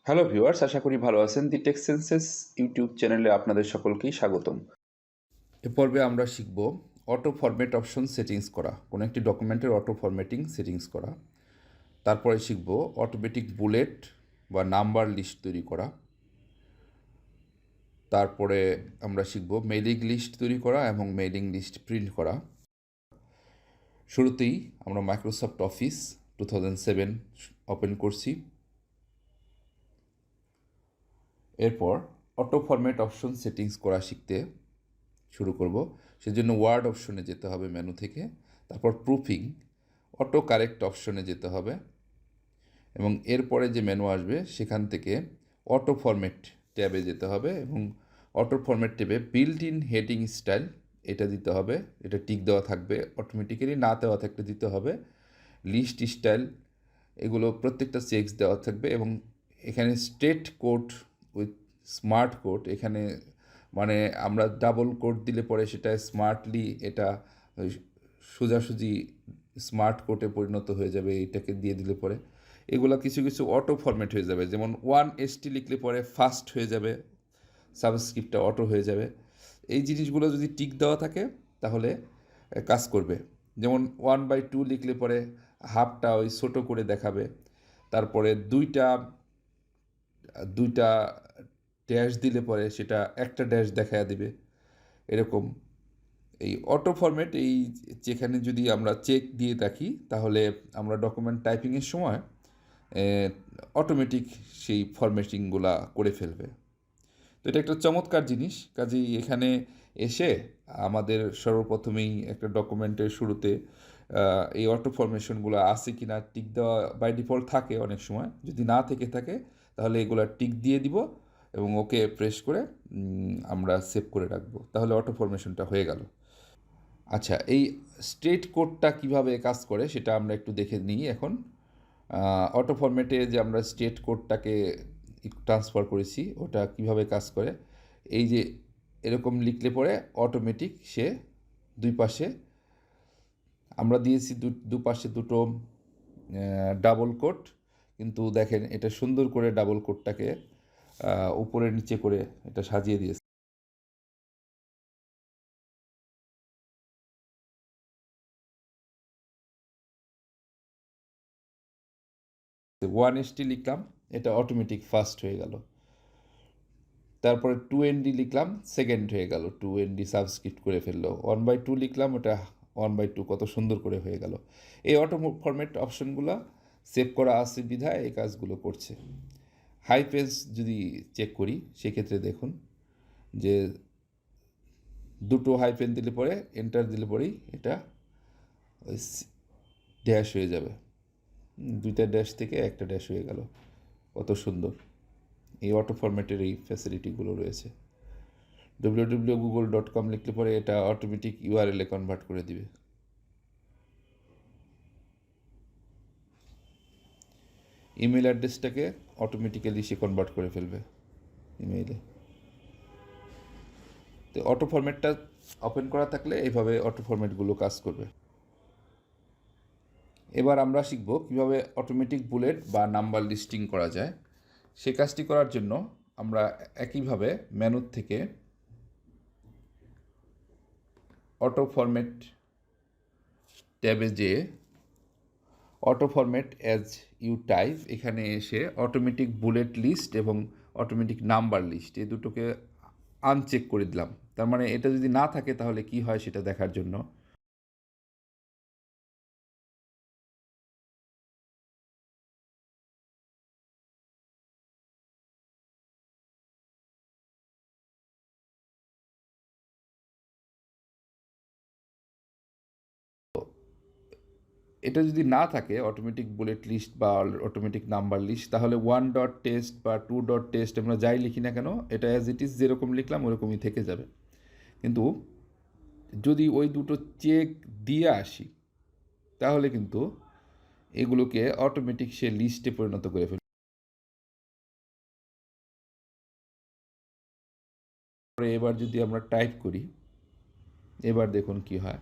Hello viewers, আশা করি ভালো আছেন। দি টেক সেন্সেস ইউটিউব চ্যানেলে আপনাদের সকলকেই স্বাগতম। এ পর্বে আমরা শিখব অটো ফরম্যাট অপশন সেটিংস করা, কোনো একটি ডকুমেন্টের অটো ফরম্যাটিং সেটিংস করা। তারপরে শিখব অটোমেটিক বুলেট বা নাম্বার লিস্ট তৈরি করা। তারপরে আমরা শিখব মেইলিং লিস্ট তৈরি করা এবং মেইলিং লিস্ট প্রিন্ট করা। শুরুতেই আমরা মাইক্রোসফট অফিস 2007 ওপেন করছি। এরপর অটো ফরম্যাট অপশন সেটিংস করা শিখতে শুরু করব। সেজন্য ওয়ার্ড অপশনে যেতে হবে মেনু থেকে, তারপর প্রুফিং, অটো কারেক্ট অপশনে যেতে হবে এবং এরপরে যে মেনু আসবে সেখান থেকে অটো ফরম্যাট ট্যাবে যেতে হবে এবং অটো ফরম্যাট ট্যাবে বিল্ট ইন হেডিং স্টাইল এটা দিতে হবে। এটা টিক দেওয়া থাকবে, অটোমেটিক্যালি না দেওয়া থাকলে দিতে হবে। লিস্ট স্টাইল এগুলো প্রত্যেকটা চেকস দেওয়া থাকবে এবং এখানে straight code with smart code, এখানে মানে আমরা ডাবল কোড দিলে পরে সেটা স্মার্টলি এটা সোজাসুজি স্মার্ট কোডে পরিণত হয়ে যাবে। এইটাকে দিয়ে দিলে পরে এগুলো কিছু কিছু অটো ফরম্যাট হয়ে যাবে, যেমন 1ST লিখলে পরে ফাস্ট হয়ে যাবে, সাবস্ক্রিপ্টটা অটো হয়ে যাবে। এই জিনিসগুলো যদি টিক দেওয়া থাকে তাহলে কাজ করবে। যেমন 1/2 লিখলে পরে হাফটা ওই ছোটো করে দেখাবে, তারপরে দুইটা দুইটা ড্যাশ দিলে পরে সেটা একটা ড্যাশ দেখায় দিবে। এরকম এই অটো ফরম্যাট, এই যেখানে যদি আমরা চেক দিয়ে রাখি তাহলে আমরা ডকুমেন্ট টাইপিংয়ের সময় অটোমেটিক সেই ফরম্যাটিংগুলা করে ফেলবে। তো এটা একটা চমৎকার জিনিস। কাজেই এখানে এসে আমাদের সর্বপ্রথমেই একটা ডকুমেন্টের শুরুতে এই অটো ফরমেশনগুলো আছে কি না টিক দেওয়া বাই ডিফল্ট থাকে অনেক সময়। যদি না থেকে থাকে তাহলে এগুলো টিক দিয়ে দিব এবং ওকে প্রেস করে আমরা সেভ করে রাখবো, তাহলে অটো ফরমেশনটা হয়ে গেল। আচ্ছা, এই স্ট্রেট কোডটা কিভাবে কাজ করে সেটা আমরা একটু দেখে নিই এখন। অটো ফরম্যাটে যে আমরা স্ট্রেট কোডটাকে ট্রান্সফার করেছি ওটা কিভাবে কাজ করে, এই যে এরকম লিখলে পরে অটোমেটিক সে দুই পাশে আমরা দিয়েছি দুপাশে দুটো ডাবল কোট, কিন্তু দেখেন এটা সুন্দর করে ডাবল কোটটাকে উপরে নিচে করে এটা সাজিয়ে দিয়েছে। 1ST লিখলাম, এটা অটোমেটিক ফার্স্ট হয়ে গেল। তারপরে 2ND লিখলাম, সেকেন্ড হয়ে গেল, 2ND সাবস্ক্রিপ্ট করে ফেললো। 1/2 লিখলাম, ওটা 1/2 কত সুন্দর করে হয়ে গেল। এই অটো ফরম্যাট অপশনগুলো সেভ করা আছে বিধায় এই কাজগুলো করছে। হাই পেজ যদি চেক করি সেক্ষেত্রে দেখুন যে দুটো হাইপেন দিলে পরে এন্টার দিলে পরেই এটা ওই ড্যাশ হয়ে যাবে, দুইটা ড্যাশ থেকে একটা ড্যাশ হয়ে গেল। কত সুন্দর! এই অটো ফরম্যাটের এই ফ্যাসিলিটিগুলো রয়েছে। www.google.com লিখলে পরে এটা অটোমেটিক ইউআরএলে কনভার্ট করে দিবে। ইমেল অ্যাড্রেসটাকে অটোমেটিক্যালি সে কনভার্ট করে ফেলবে ইমেইলে। তো অটো ফরম্যাটটা ওপেন করা থাকলে এইভাবে অটো ফরম্যাটগুলো কাজ করবে। এবার আমরা শিখব কিভাবে অটোমেটিক বুলেট বা নাম্বার লিস্টিং করা যায়। সে কাজটি করার জন্য আমরা একইভাবে মেনু থেকে অটো ফরম্যাট ট্যাবে যেয়ে auto format as you type এখানে এসে অটোমেটিক বুলেট লিস্ট এবং অটোমেটিক নাম্বার লিস্ট এই দুটোকে আনচেক করে দিলাম। তার মানে এটা যদি না থাকে তাহলে কি হয় সেটা দেখার জন্য এটা যদি না থাকে অটোমেটিক বুলেট লিস্ট বা অটোমেটিক নাম্বার লিস্ট, তাহলে 1.test বা 2.test আমরা যাই লিখি না কেন এটা অ্যাজ ইট ইজ যেরকম লিখলাম ওরকমই থেকে যাবে। কিন্তু যদি ওই দুটো চেক দিয়ে আসি তাহলে কিন্তু এগুলোকে অটোমেটিক সে লিস্টে পরিণত করে ফেলবে। এবার যদি আমরা টাইপ করি, এবার দেখুন কি হয়,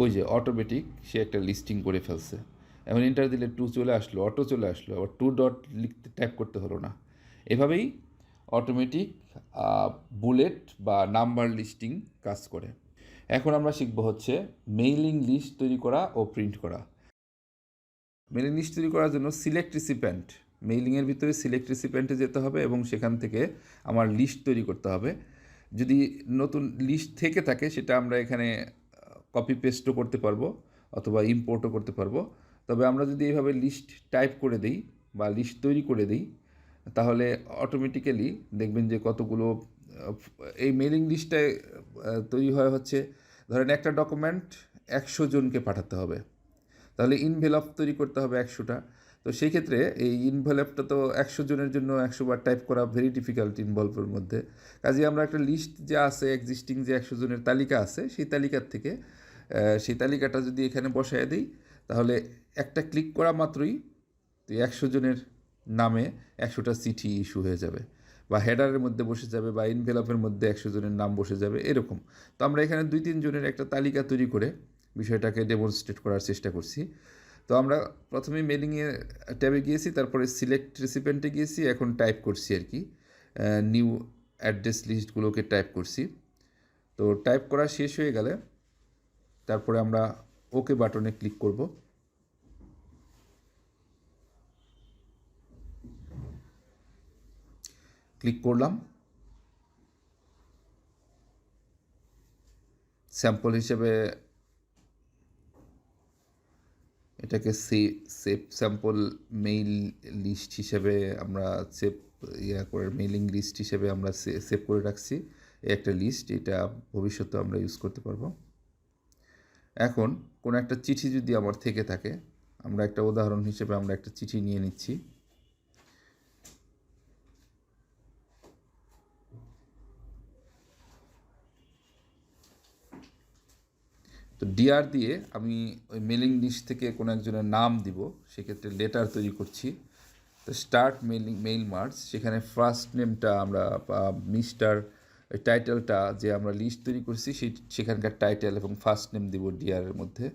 ওই যে অটোমেটিক সে একটা লিস্টিং করে ফেলছে। এখন এন্টার দিলে 2 চলে আসলো, অটো চলে আসলো, আবার 2 ডট লিখতে টাইপ করতে হলো না। এভাবেই অটোমেটিক বুলেট বা নাম্বার লিস্টিং কাজ করে। এখন আমরা শিখব হচ্ছে মেইলিং লিস্ট তৈরি করা ও প্রিন্ট করা। মেইলিং লিস্ট তৈরি করার জন্য সিলেক্ট রিসিপ্যান্ট, মেইলিংয়ের ভিতরে সিলেক্ট রিসিপ্যান্টে যেতে হবে এবং সেখান থেকে আমার লিস্ট তৈরি করতে হবে। যদি নতুন লিস্ট থেকে থাকে সেটা আমরা এখানে কপি পেস্টও করতে পারবো অথবা ইম্পোর্টও করতে পারবো। তবে আমরা যদি এইভাবে লিস্ট টাইপ করে দিই বা লিস্ট তৈরি করে দিই তাহলে অটোমেটিক্যালি দেখবেন যে কতগুলো এই মেইলিং লিস্টটায় তৈরি হয় হচ্ছে, ধরেন একটা ডকুমেন্ট 100 জনকে পাঠাতে হবে, তাহলে ইনভেলপ তৈরি করতে হবে 100টা। তো সেই ক্ষেত্রে এই ইনভেলপটা তো 100 জনের জন্য 100 বার টাইপ করা ভেরি ডিফিকাল্ট ইনভলভের মধ্যে। কাজে আমরা একটা লিস্ট যে আছে এক্সিস্টিং যে 100 জনের তালিকা আছে সেই তালিকার থেকে সেই তালিকাটা যদি এখানে বসায় দিই তাহলে একটা ক্লিক করা মাত্রই 100 জনের নামে 100টা চিঠি ইস্যু হয়ে যাবে, বা হেডারের মধ্যে বসে যাবে, বা ইনভেলপের মধ্যে 100 জনের নাম বসে যাবে এরকম। তো আমরা এখানে 2-3 জনের একটা তালিকা তৈরি করে বিষয়টাকে ডেমনস্ট্রেট করার চেষ্টা করছি। তো আমরা প্রথমে মেলিংয়ে ট্যাবে গিয়েছি, তারপরে সিলেক্ট রেসিপেন্টে গিয়েছি, এখন টাইপ করছি আর কি নিউ অ্যাড্রেস লিস্টগুলোকে টাইপ করছি। তো টাইপ করা শেষ হয়ে গেলে তারপরে আমরা ওকে বাটনে ক্লিক করব। ক্লিক করলাম। স্যাম্পল হিসেবে এটাকে সেভ স্যাম্পল মেইল লিস্ট হিসেবে আমরা সেভ করে মেইলিং লিস্ট হিসেবে আমরা সেভ করে রাখছি একটা লিস্ট, এটা ভবিষ্যতে আমরা ইউজ করতে পারবো। এখন কোনো একটা চিঠি যদি আমার থেকে থাকে, আমরা একটা উদাহরণ হিসেবে আমরা একটা চিঠি নিয়ে নিচ্ছি। তো ডিআর দিয়ে আমি ওই মেলিং লিস্ট থেকে কোনো একজনের নাম দিব, সেক্ষেত্রে লেটার তৈরি করছি। তো স্টার্ট মেইল মার্চ, সেখানে ফার্স্ট নেমটা আমরা মিস্টার টাইটেলটা যে আমরা লিস্ট তৈরি করছি সেখানকার টাইটেল এবং ফার্স্ট নেম দিব ডিআরের মধ্যে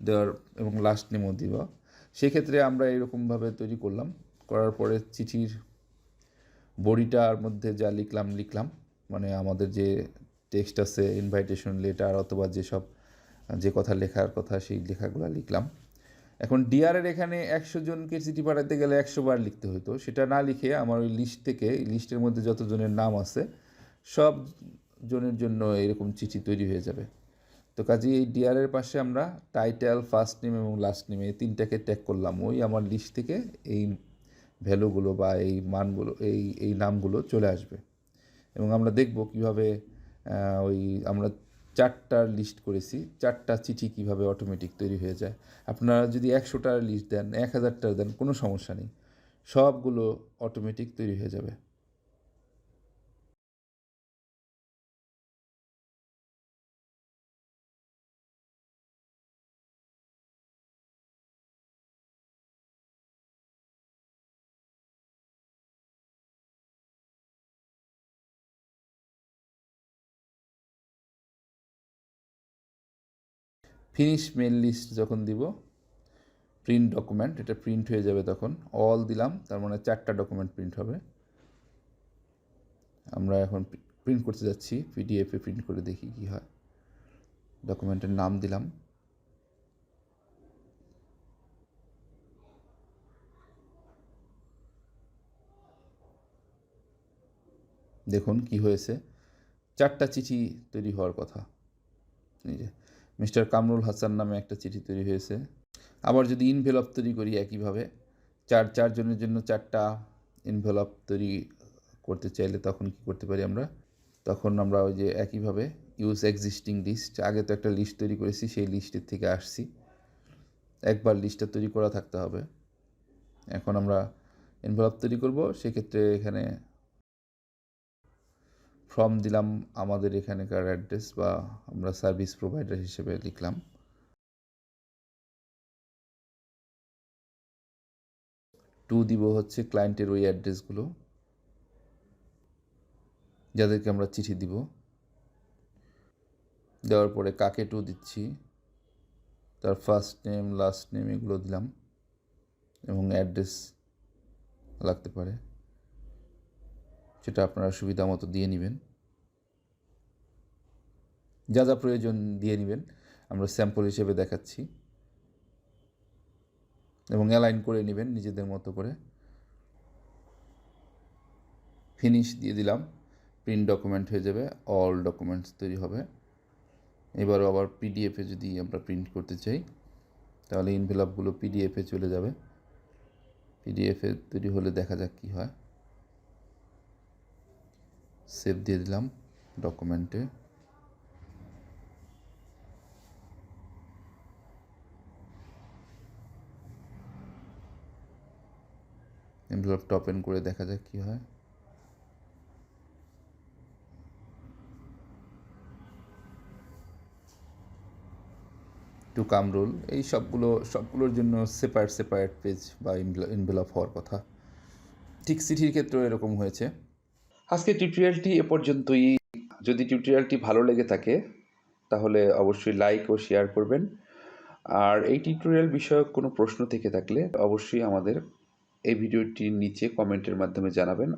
দেওয়ার, এবং লাস্ট নেমও দিব। সেক্ষেত্রে আমরা এরকমভাবে তৈরি করলাম। করার পরে চিঠির বডিটার মধ্যে যা লিখলাম, মানে আমাদের যে টেক্সট আছে ইনভাইটেশন লেটার অথবা যে কথা লেখার কথা সেই লেখাগুলো লিখলাম। এখন ডিআরের এখানে 100 জনকে চিঠি পাঠাতে গেলে 100 বার লিখতে হতো, সেটা না লিখে আমার ওই লিস্ট থেকে লিস্টের মধ্যে যত জনের নাম আছে সব জনের জন্য এরকম চিঠি তৈরি হয়ে যাবে। তো কাজে এই ডিআরের পাশে আমরা টাইটেল, ফার্স্ট নেম এবং লাস্ট নেম এই তিনটাকে ট্যাগ করলাম। ওই আমার লিস্ট থেকে এই ভ্যালুগুলো বা এই মানগুলো এই নামগুলো চলে আসবে, এবং আমরা দেখব কিভাবে ওই আমরা 4টার লিস্ট করেছি, 4টা চিঠি কিভাবে অটোমেটিক তৈরি হয়ে যায়। আপনারা যদি 100টার লিস্ট দেন, 1000টার দেন, কোনো সমস্যা নেই, সবগুলো অটোমেটিক তৈরি হয়ে যাবে। ফিনিশ মেল লিস্ট যখন দিব, প্রিন্ট ডকুমেন্ট, এটা প্রিন্ট হয়ে যাবে, তখন অল দিলাম, তার মানে 4টা ডকুমেন্ট প্রিন্ট হবে। আমরা এখন প্রিন্ট করতে যাচ্ছি, পিডিএফে প্রিন্ট করে দেখি কি হয়। ডকুমেন্টের নাম দিলাম, দেখুন কি হয়েছে, 4টা চিঠি তৈরি হওয়ার কথা। এই যে মিস্টার কামরুল হাসান নামে একটা চিঠি তৈরি হয়েছে। আবার যদি ইনভেলপ তৈরি করি একইভাবে, চারজনের জন্য 4টা ইনভেলপ তৈরি করতে চাইলে তখন কি করতে পারি আমরা, তখন আমরা ওই যে একইভাবে ইউজ এক্সিস্টিং লিস্ট, আগে তো একটা লিস্ট তৈরি করেছি সেই লিস্টের থেকে আসছি, একবার লিস্টটা তৈরি করা থাকতে হবে। এখন আমরা এনভেলপ তৈরি করব, সেক্ষেত্রে এখানে ফর্ম দিলাম আমাদের এখানকার অ্যাড্রেস, বা আমরা সার্ভিস প্রোভাইডার হিসেবে লিখলাম। টু দিব হচ্ছে ক্লায়েন্টের ওই অ্যাড্রেসগুলো যাদেরকে আমরা চিঠি দিব। দেওয়ার পরে কাকে টু দিচ্ছি, তার ফার্স্ট নেম, লাস্ট নেম এগুলো দিলাম, এবং অ্যাড্রেস লাগতে পারে। সেটা আপনারা সুবিধা মতো দিয়ে নেবেন, যা যা প্রয়োজন দিয়ে নেবেন। আমরা স্যাম্পল হিসেবে দেখাচ্ছি, এবং অ্যালাইন করে নেবেন নিজেদের মতো করে। ফিনিশ দিয়ে দিলাম, প্রিন্ট ডকুমেন্ট হয়ে যাবে, অল ডকুমেন্টস তৈরি হবে। এবারও আবার পিডিএফে যদি আমরা প্রিন্ট করতে চাই তাহলে ইনভেলপগুলো পিডিএফে চলে যাবে। পিডিএফে তৈরি হলে দেখা যাক কী হয়। সেভ দিয়ে দিলাম ডকুমেন্টে। এনভেলপটা ওপেন করে দেখা যাক কী হয়। টু কাম রুল, এই সবগুলোর জন্য সেপারেট পেজ বা এনভেলপ হওয়ার কথা। ঠিক চিঠির ক্ষেত্রেও এরকম হয়েছে। আজকে টিউটোরিয়ালটি এ পর্যন্তই। যদি টিউটোরিয়ালটি ভালো লেগে থাকে তাহলে অবশ্যই লাইক ও শেয়ার করবেন। আর এই টিউটোরিয়াল বিষয়ক কোনো প্রশ্ন থেকে থাকলে অবশ্যই আমাদের এই ভিডিওটির নিচে কমেন্টের মাধ্যমে জানাবেন।